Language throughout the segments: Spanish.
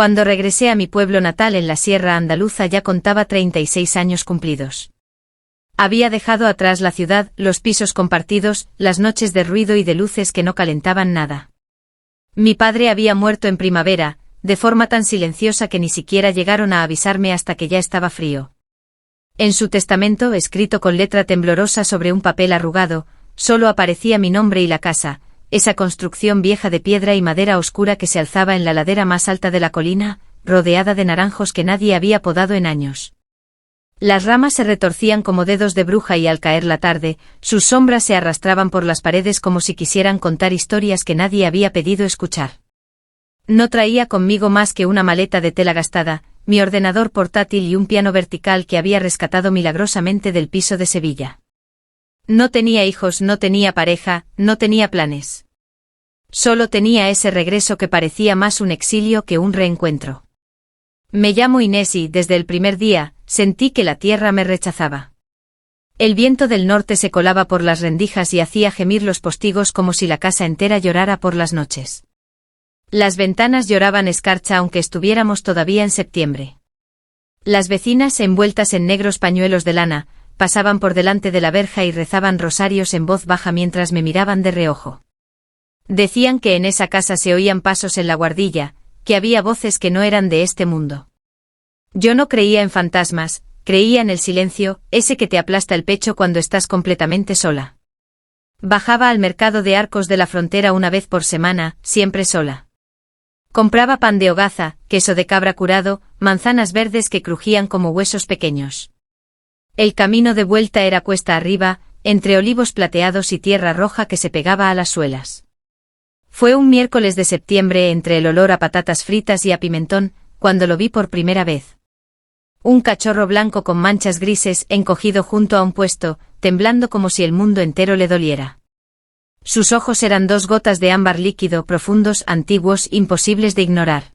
Cuando regresé a mi pueblo natal en la Sierra Andaluza ya contaba 36 años cumplidos. Había dejado atrás la ciudad, los pisos compartidos, las noches de ruido y de luces que no calentaban nada. Mi padre había muerto en primavera, de forma tan silenciosa que ni siquiera llegaron a avisarme hasta que ya estaba frío. En su testamento, escrito con letra temblorosa sobre un papel arrugado, solo aparecía mi nombre y la casa, esa construcción vieja de piedra y madera oscura que se alzaba en la ladera más alta de la colina, rodeada de naranjos que nadie había podado en años. Las ramas se retorcían como dedos de bruja y al caer la tarde, sus sombras se arrastraban por las paredes como si quisieran contar historias que nadie había pedido escuchar. No traía conmigo más que una maleta de tela gastada, mi ordenador portátil y un piano vertical que había rescatado milagrosamente del piso de Sevilla. No tenía hijos, no tenía pareja, no tenía planes. Solo tenía ese regreso que parecía más un exilio que un reencuentro. Me llamo Inés y, desde el primer día, sentí que la tierra me rechazaba. El viento del norte se colaba por las rendijas y hacía gemir los postigos como si la casa entera llorara por las noches. Las ventanas lloraban escarcha aunque estuviéramos todavía en septiembre. Las vecinas, envueltas en negros pañuelos de lana, pasaban por delante de la verja y rezaban rosarios en voz baja mientras me miraban de reojo. Decían que en esa casa se oían pasos en la guardilla, que había voces que no eran de este mundo. Yo no creía en fantasmas, creía en el silencio, ese que te aplasta el pecho cuando estás completamente sola. Bajaba al mercado de Arcos de la Frontera una vez por semana, siempre sola. Compraba pan de hogaza, queso de cabra curado, manzanas verdes que crujían como huesos pequeños. El camino de vuelta era cuesta arriba, entre olivos plateados y tierra roja que se pegaba a las suelas. Fue un miércoles de septiembre entre el olor a patatas fritas y a pimentón, cuando lo vi por primera vez. Un cachorro blanco con manchas grises encogido junto a un puesto, temblando como si el mundo entero le doliera. Sus ojos eran 2 gotas de ámbar líquido, profundos, antiguos, imposibles de ignorar.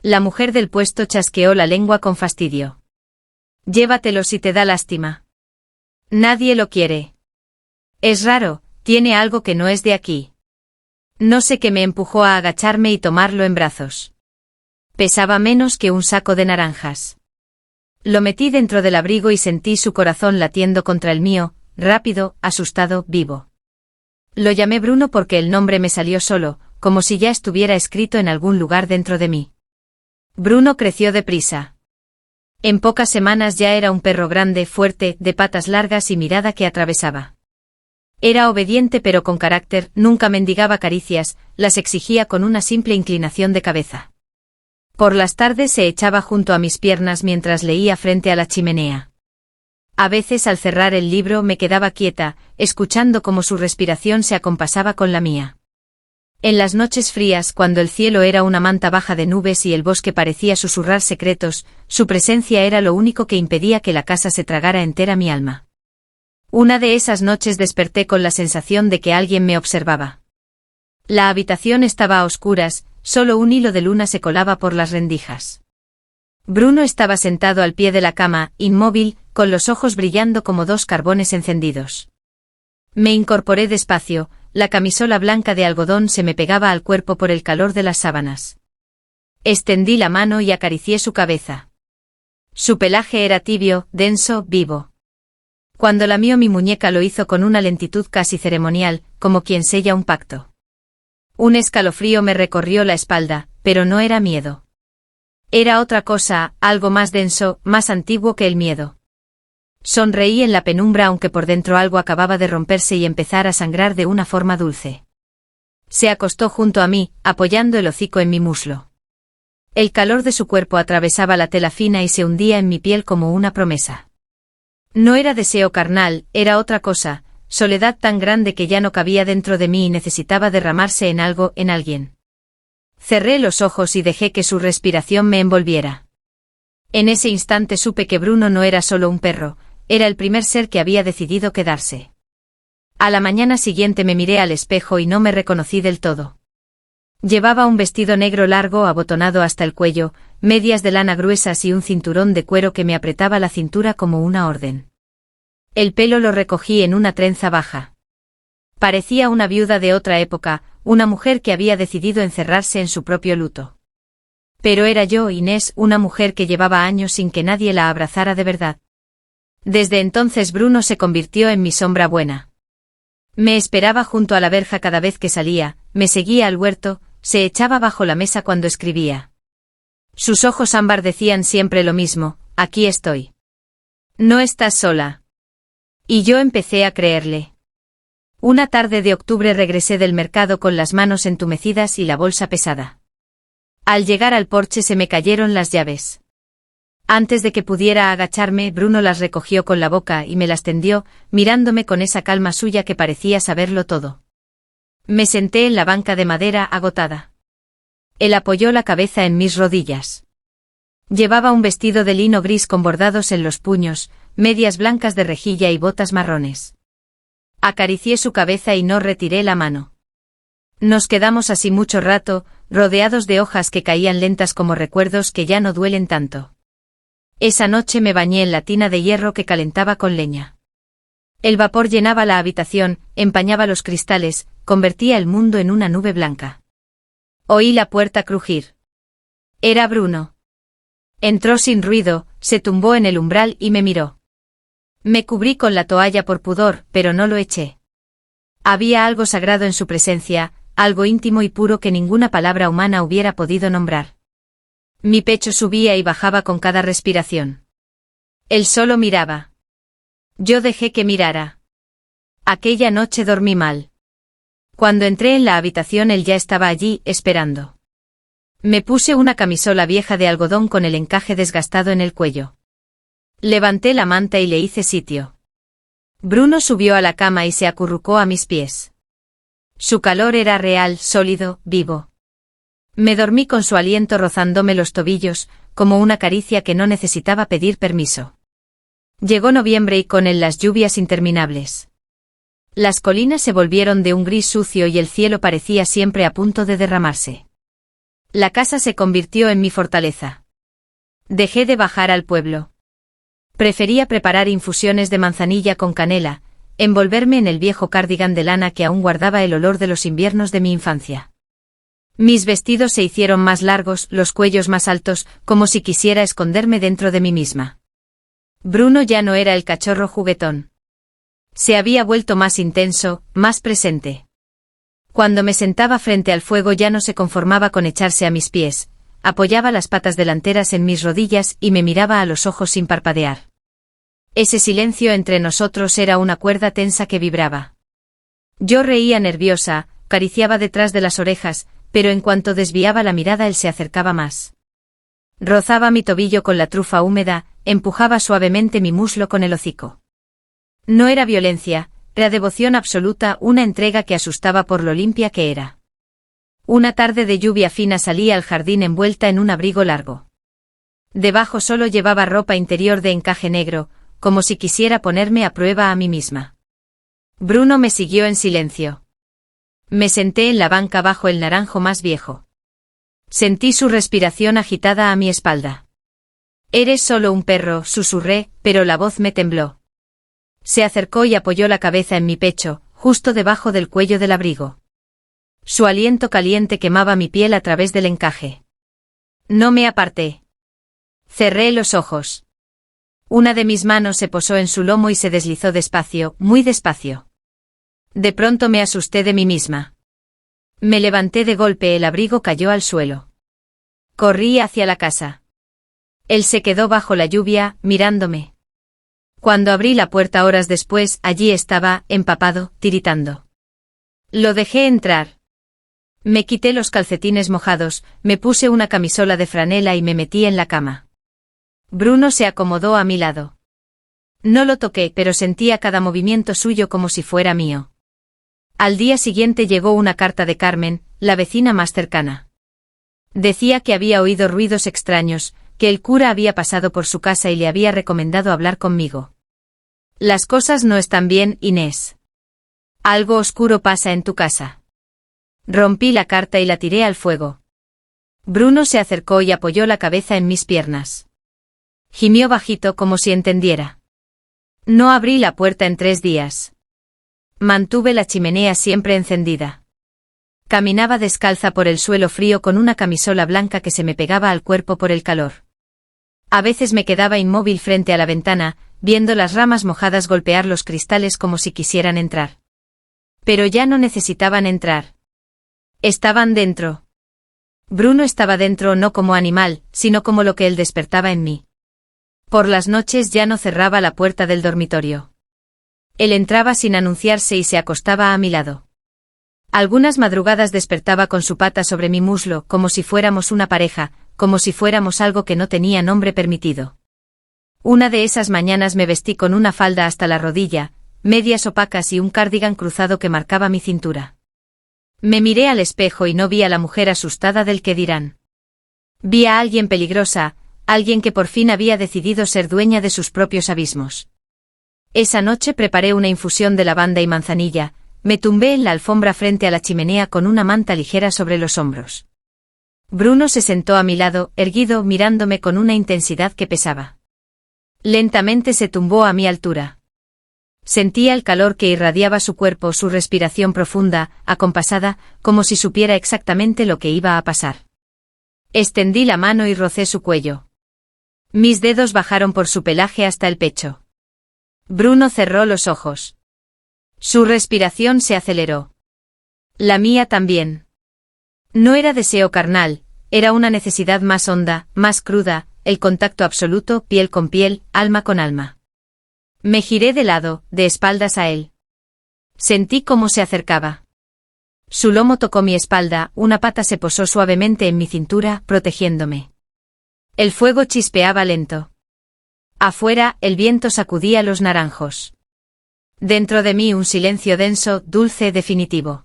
La mujer del puesto chasqueó la lengua con fastidio. Llévatelo si te da lástima. Nadie lo quiere. Es raro, tiene algo que no es de aquí. No sé qué me empujó a agacharme y tomarlo en brazos. Pesaba menos que un saco de naranjas. Lo metí dentro del abrigo y sentí su corazón latiendo contra el mío, rápido, asustado, vivo. Lo llamé Bruno porque el nombre me salió solo, como si ya estuviera escrito en algún lugar dentro de mí. Bruno creció deprisa. En pocas semanas ya era un perro grande, fuerte, de patas largas y mirada que atravesaba. Era obediente pero con carácter, nunca mendigaba caricias, las exigía con una simple inclinación de cabeza. Por las tardes se echaba junto a mis piernas mientras leía frente a la chimenea. A veces al cerrar el libro me quedaba quieta, escuchando cómo su respiración se acompasaba con la mía. En las noches frías, cuando el cielo era una manta baja de nubes y el bosque parecía susurrar secretos, su presencia era lo único que impedía que la casa se tragara entera mi alma. Una de esas noches desperté con la sensación de que alguien me observaba. La habitación estaba a oscuras, solo un hilo de luna se colaba por las rendijas. Bruno estaba sentado al pie de la cama, inmóvil, con los ojos brillando como 2 carbones encendidos. Me incorporé despacio, la camisola blanca de algodón se me pegaba al cuerpo por el calor de las sábanas. Extendí la mano y acaricié su cabeza. Su pelaje era tibio, denso, vivo. Cuando lamió mi muñeca lo hizo con una lentitud casi ceremonial, como quien sella un pacto. Un escalofrío me recorrió la espalda, pero no era miedo. Era otra cosa, algo más denso, más antiguo que el miedo. Sonreí en la penumbra aunque por dentro algo acababa de romperse y empezar a sangrar de una forma dulce. Se acostó junto a mí, apoyando el hocico en mi muslo. El calor de su cuerpo atravesaba la tela fina y se hundía en mi piel como una promesa. No era deseo carnal, era otra cosa, soledad tan grande que ya no cabía dentro de mí y necesitaba derramarse en algo, en alguien. Cerré los ojos y dejé que su respiración me envolviera. En ese instante supe que Bruno no era solo un perro, era el primer ser que había decidido quedarse. A la mañana siguiente me miré al espejo y no me reconocí del todo. Llevaba un vestido negro largo abotonado hasta el cuello, medias de lana gruesas y un cinturón de cuero que me apretaba la cintura como una orden. El pelo lo recogí en una trenza baja. Parecía una viuda de otra época, una mujer que había decidido encerrarse en su propio luto. Pero era yo, Inés, una mujer que llevaba años sin que nadie la abrazara de verdad. Desde entonces Bruno se convirtió en mi sombra buena. Me esperaba junto a la verja cada vez que salía, me seguía al huerto, se echaba bajo la mesa cuando escribía. Sus ojos ámbar decían siempre lo mismo: aquí estoy. No estás sola. Y yo empecé a creerle. Una tarde de octubre regresé del mercado con las manos entumecidas y la bolsa pesada. Al llegar al porche se me cayeron las llaves. Antes de que pudiera agacharme, Bruno las recogió con la boca y me las tendió, mirándome con esa calma suya que parecía saberlo todo. Me senté en la banca de madera agotada. Él apoyó la cabeza en mis rodillas. Llevaba un vestido de lino gris con bordados en los puños, medias blancas de rejilla y botas marrones. Acaricié su cabeza y no retiré la mano. Nos quedamos así mucho rato, rodeados de hojas que caían lentas como recuerdos que ya no duelen tanto. Esa noche me bañé en la tina de hierro que calentaba con leña. El vapor llenaba la habitación, empañaba los cristales, convertía el mundo en una nube blanca. Oí la puerta crujir. Era Bruno. Entró sin ruido, se tumbó en el umbral y me miró. Me cubrí con la toalla por pudor, pero no lo eché. Había algo sagrado en su presencia, algo íntimo y puro que ninguna palabra humana hubiera podido nombrar. Mi pecho subía y bajaba con cada respiración. Él solo miraba. Yo dejé que mirara. Aquella noche dormí mal. Cuando entré en la habitación él ya estaba allí, esperando. Me puse una camisola vieja de algodón con el encaje desgastado en el cuello. Levanté la manta y le hice sitio. Bruno subió a la cama y se acurrucó a mis pies. Su calor era real, sólido, vivo. Me dormí con su aliento rozándome los tobillos, como una caricia que no necesitaba pedir permiso. Llegó noviembre y con él las lluvias interminables. Las colinas se volvieron de un gris sucio y el cielo parecía siempre a punto de derramarse. La casa se convirtió en mi fortaleza. Dejé de bajar al pueblo. Prefería preparar infusiones de manzanilla con canela, envolverme en el viejo cardigan de lana que aún guardaba el olor de los inviernos de mi infancia. Mis vestidos se hicieron más largos, los cuellos más altos, como si quisiera esconderme dentro de mí misma. Bruno ya no era el cachorro juguetón. Se había vuelto más intenso, más presente. Cuando me sentaba frente al fuego ya no se conformaba con echarse a mis pies, apoyaba las patas delanteras en mis rodillas y me miraba a los ojos sin parpadear. Ese silencio entre nosotros era una cuerda tensa que vibraba. Yo reía nerviosa, acariciaba detrás de las orejas, pero en cuanto desviaba la mirada él se acercaba más. Rozaba mi tobillo con la trufa húmeda, empujaba suavemente mi muslo con el hocico. No era violencia, era devoción absoluta, una entrega que asustaba por lo limpia que era. Una tarde de lluvia fina salí al jardín envuelta en un abrigo largo. Debajo solo llevaba ropa interior de encaje negro, como si quisiera ponerme a prueba a mí misma. Bruno me siguió en silencio. Me senté en la banca bajo el naranjo más viejo. Sentí su respiración agitada a mi espalda. Eres solo un perro, susurré, pero la voz me tembló. Se acercó y apoyó la cabeza en mi pecho, justo debajo del cuello del abrigo. Su aliento caliente quemaba mi piel a través del encaje. No me aparté. Cerré los ojos. Una de mis manos se posó en su lomo y se deslizó despacio, muy despacio. De pronto me asusté de mí misma. Me levanté de golpe, el abrigo cayó al suelo. Corrí hacia la casa. Él se quedó bajo la lluvia, mirándome. Cuando abrí la puerta horas después, allí estaba, empapado, tiritando. Lo dejé entrar. Me quité los calcetines mojados, me puse una camisola de franela y me metí en la cama. Bruno se acomodó a mi lado. No lo toqué, pero sentía cada movimiento suyo como si fuera mío. Al día siguiente llegó una carta de Carmen, la vecina más cercana. Decía que había oído ruidos extraños, que el cura había pasado por su casa y le había recomendado hablar conmigo. Las cosas no están bien, Inés. Algo oscuro pasa en tu casa. Rompí la carta y la tiré al fuego. Bruno se acercó y apoyó la cabeza en mis piernas. Gimió bajito como si entendiera. No abrí la puerta en 3 días. Mantuve la chimenea siempre encendida. Caminaba descalza por el suelo frío con una camisola blanca que se me pegaba al cuerpo por el calor. A veces me quedaba inmóvil frente a la ventana, viendo las ramas mojadas golpear los cristales como si quisieran entrar. Pero ya no necesitaban entrar. Estaban dentro. Bruno estaba dentro no como animal, sino como lo que él despertaba en mí. Por las noches ya no cerraba la puerta del dormitorio. Él entraba sin anunciarse y se acostaba a mi lado. Algunas madrugadas despertaba con su pata sobre mi muslo, como si fuéramos una pareja, como si fuéramos algo que no tenía nombre permitido. Una de esas mañanas me vestí con una falda hasta la rodilla, medias opacas y un cardigan cruzado que marcaba mi cintura. Me miré al espejo y no vi a la mujer asustada del que dirán. Vi a alguien peligrosa, alguien que por fin había decidido ser dueña de sus propios abismos. Esa noche preparé una infusión de lavanda y manzanilla, me tumbé en la alfombra frente a la chimenea con una manta ligera sobre los hombros. Bruno se sentó a mi lado, erguido, mirándome con una intensidad que pesaba. Lentamente se tumbó a mi altura. Sentía el calor que irradiaba su cuerpo, su respiración profunda, acompasada, como si supiera exactamente lo que iba a pasar. Extendí la mano y rocé su cuello. Mis dedos bajaron por su pelaje hasta el pecho. Bruno cerró los ojos. Su respiración se aceleró. La mía también. No era deseo carnal, era una necesidad más honda, más cruda, el contacto absoluto, piel con piel, alma con alma. Me giré de lado, de espaldas a él. Sentí cómo se acercaba. Su lomo tocó mi espalda, una pata se posó suavemente en mi cintura, protegiéndome. El fuego chispeaba lento. Afuera, el viento sacudía los naranjos. Dentro de mí un silencio denso, dulce, definitivo.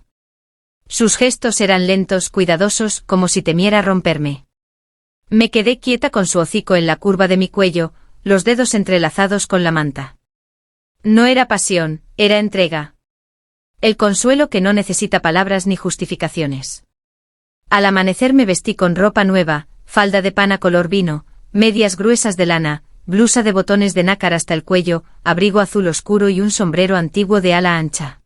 Sus gestos eran lentos, cuidadosos, como si temiera romperme. Me quedé quieta con su hocico en la curva de mi cuello, los dedos entrelazados con la manta. No era pasión, era entrega. El consuelo que no necesita palabras ni justificaciones. Al amanecer me vestí con ropa nueva, falda de pana color vino, medias gruesas de lana, blusa de botones de nácar hasta el cuello, abrigo azul oscuro y un sombrero antiguo de ala ancha.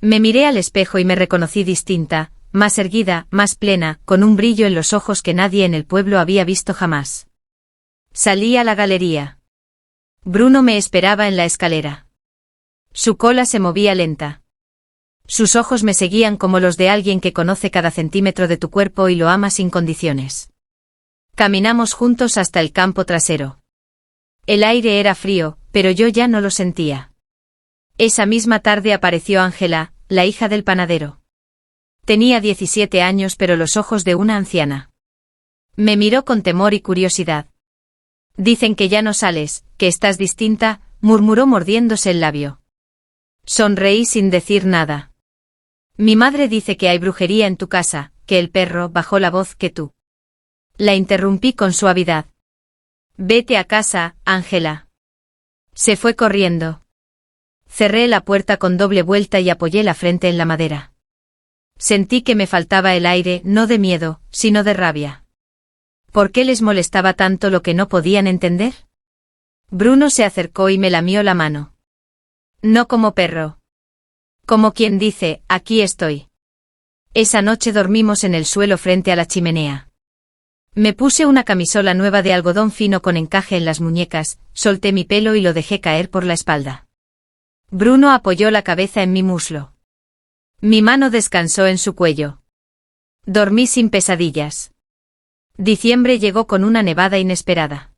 Me miré al espejo y me reconocí distinta, más erguida, más plena, con un brillo en los ojos que nadie en el pueblo había visto jamás. Salí a la galería. Bruno me esperaba en la escalera. Su cola se movía lenta. Sus ojos me seguían como los de alguien que conoce cada centímetro de tu cuerpo y lo ama sin condiciones. Caminamos juntos hasta el campo trasero. El aire era frío, pero yo ya no lo sentía. Esa misma tarde apareció Ángela, la hija del panadero. Tenía 17 años pero los ojos de una anciana. Me miró con temor y curiosidad. Dicen que ya no sales, que estás distinta, murmuró mordiéndose el labio. Sonreí sin decir nada. Mi madre dice que hay brujería en tu casa, que el perro bajó la voz que tú. La interrumpí con suavidad. Vete a casa, Ángela. Se fue corriendo. Cerré la puerta con doble vuelta y apoyé la frente en la madera. Sentí que me faltaba el aire, no de miedo, sino de rabia. ¿Por qué les molestaba tanto lo que no podían entender? Bruno se acercó y me lamió la mano. No como perro. Como quien dice, aquí estoy. Esa noche dormimos en el suelo frente a la chimenea. Me puse una camisola nueva de algodón fino con encaje en las muñecas, solté mi pelo y lo dejé caer por la espalda. Bruno apoyó la cabeza en mi muslo. Mi mano descansó en su cuello. Dormí sin pesadillas. Diciembre llegó con una nevada inesperada.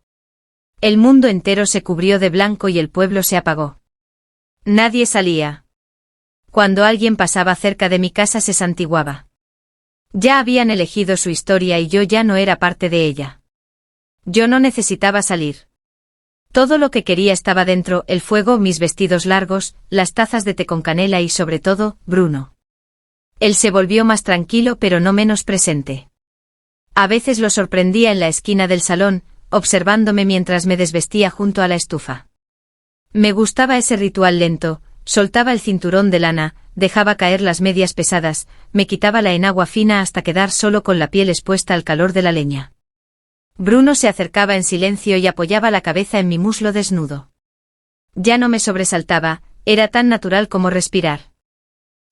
El mundo entero se cubrió de blanco y el pueblo se apagó. Nadie salía. Cuando alguien pasaba cerca de mi casa se santiguaba. Ya habían elegido su historia y yo ya no era parte de ella. Yo no necesitaba salir. Todo lo que quería estaba dentro, el fuego, mis vestidos largos, las tazas de té con canela y sobre todo, Bruno. Él se volvió más tranquilo pero no menos presente. A veces lo sorprendía en la esquina del salón, observándome mientras me desvestía junto a la estufa. Me gustaba ese ritual lento, soltaba el cinturón de lana, dejaba caer las medias pesadas, me quitaba la enagua fina hasta quedar solo con la piel expuesta al calor de la leña. Bruno se acercaba en silencio y apoyaba la cabeza en mi muslo desnudo. Ya no me sobresaltaba, era tan natural como respirar.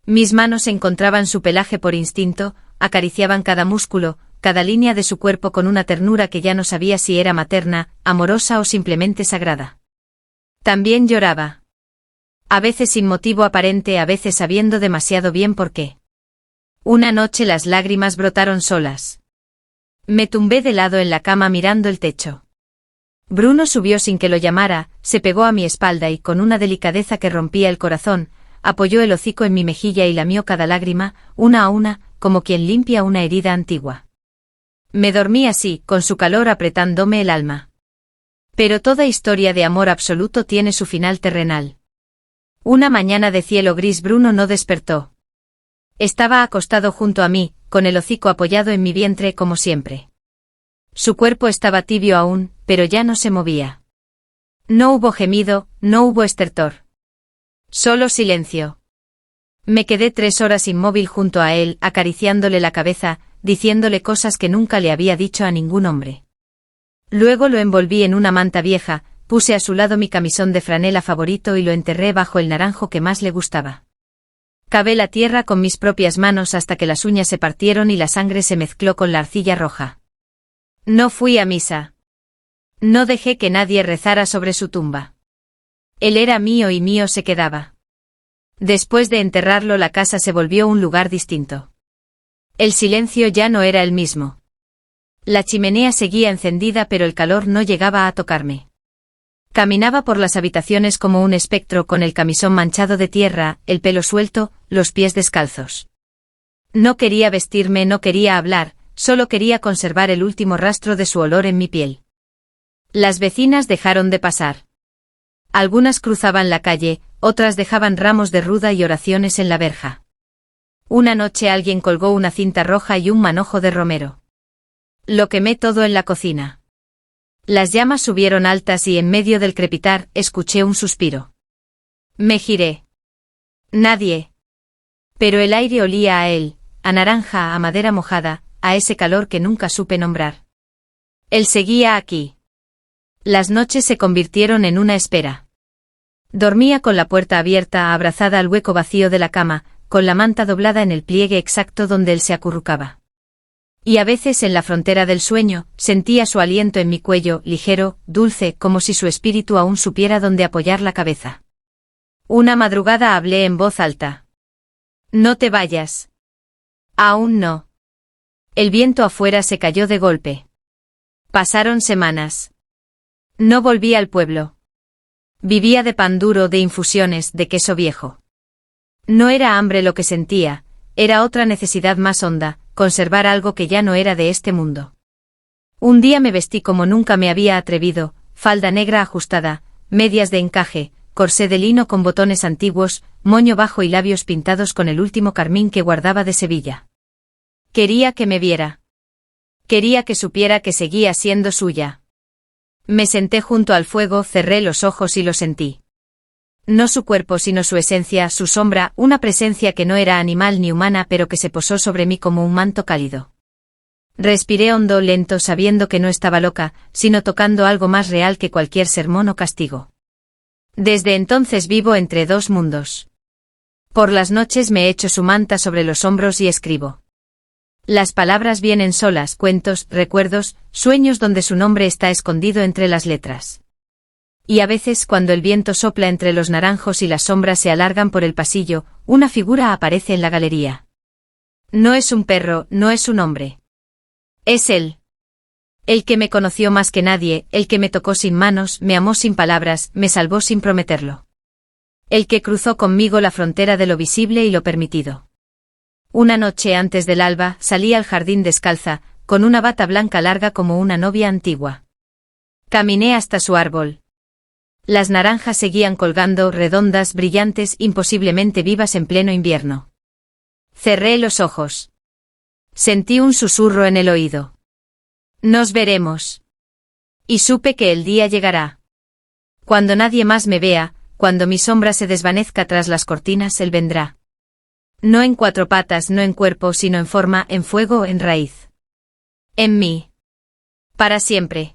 Mis manos encontraban su pelaje por instinto, acariciaban cada músculo, cada línea de su cuerpo con una ternura que ya no sabía si era materna, amorosa o simplemente sagrada. También lloraba. A veces sin motivo aparente, a veces sabiendo demasiado bien por qué. Una noche las lágrimas brotaron solas. Me tumbé de lado en la cama mirando el techo. Bruno subió sin que lo llamara, se pegó a mi espalda y con una delicadeza que rompía el corazón, apoyó el hocico en mi mejilla y lamió cada lágrima, una a una, como quien limpia una herida antigua. Me dormí así, con su calor apretándome el alma. Pero toda historia de amor absoluto tiene su final terrenal. Una mañana de cielo gris Bruno no despertó. Estaba acostado junto a mí, con el hocico apoyado en mi vientre como siempre. Su cuerpo estaba tibio aún, pero ya no se movía. No hubo gemido, no hubo estertor. Solo silencio. Me quedé 3 horas inmóvil junto a él, acariciándole la cabeza, diciéndole cosas que nunca le había dicho a ningún hombre. Luego lo envolví en una manta vieja, puse a su lado mi camisón de franela favorito y lo enterré bajo el naranjo que más le gustaba. Cavé la tierra con mis propias manos hasta que las uñas se partieron y la sangre se mezcló con la arcilla roja. No fui a misa. No dejé que nadie rezara sobre su tumba. Él era mío y mío se quedaba. Después de enterrarlo, la casa se volvió un lugar distinto. El silencio ya no era el mismo. La chimenea seguía encendida pero el calor no llegaba a tocarme. Caminaba por las habitaciones como un espectro con el camisón manchado de tierra, el pelo suelto, los pies descalzos. No quería vestirme, no quería hablar, solo quería conservar el último rastro de su olor en mi piel. Las vecinas dejaron de pasar. Algunas cruzaban la calle, otras dejaban ramos de ruda y oraciones en la verja. Una noche alguien colgó una cinta roja y un manojo de romero. Lo quemé todo en la cocina. Las llamas subieron altas y en medio del crepitar escuché un suspiro. Me giré. Nadie. Pero el aire olía a él, a naranja, a madera mojada, a ese calor que nunca supe nombrar. Él seguía aquí. Las noches se convirtieron en una espera. Dormía con la puerta abierta, abrazada al hueco vacío de la cama, con la manta doblada en el pliegue exacto donde él se acurrucaba. Y a veces en la frontera del sueño, sentía su aliento en mi cuello, ligero, dulce, como si su espíritu aún supiera dónde apoyar la cabeza. Una madrugada hablé en voz alta. No te vayas. Aún no. El viento afuera se cayó de golpe. Pasaron semanas. No volví al pueblo. Vivía de pan duro, de infusiones, de queso viejo. No era hambre lo que sentía, era otra necesidad más honda, conservar algo que ya no era de este mundo. Un día me vestí como nunca me había atrevido, falda negra ajustada, medias de encaje, corsé de lino con botones antiguos, moño bajo y labios pintados con el último carmín que guardaba de Sevilla. Quería que me viera. Quería que supiera que seguía siendo suya. Me senté junto al fuego, cerré los ojos y lo sentí. No su cuerpo sino su esencia, su sombra, una presencia que no era animal ni humana pero que se posó sobre mí como un manto cálido. Respiré hondo, lento, sabiendo que no estaba loca, sino tocando algo más real que cualquier sermón o castigo. Desde entonces vivo entre dos mundos. Por las noches me echo su manta sobre los hombros y escribo. Las palabras vienen solas, cuentos, recuerdos, sueños donde su nombre está escondido entre las letras. Y a veces cuando el viento sopla entre los naranjos y las sombras se alargan por el pasillo, una figura aparece en la galería. No es un perro, no es un hombre. Es él. El que me conoció más que nadie, el que me tocó sin manos, me amó sin palabras, me salvó sin prometerlo. El que cruzó conmigo la frontera de lo visible y lo permitido. Una noche antes del alba, salí al jardín descalza, con una bata blanca larga como una novia antigua. Caminé hasta su árbol. Las naranjas seguían colgando, redondas, brillantes, imposiblemente vivas en pleno invierno. Cerré los ojos. Sentí un susurro en el oído. Nos veremos. Y supe que el día llegará. Cuando nadie más me vea, cuando mi sombra se desvanezca tras las cortinas, él vendrá. No en 4 patas, no en cuerpo, sino en forma, en fuego, en raíz. En mí. Para siempre.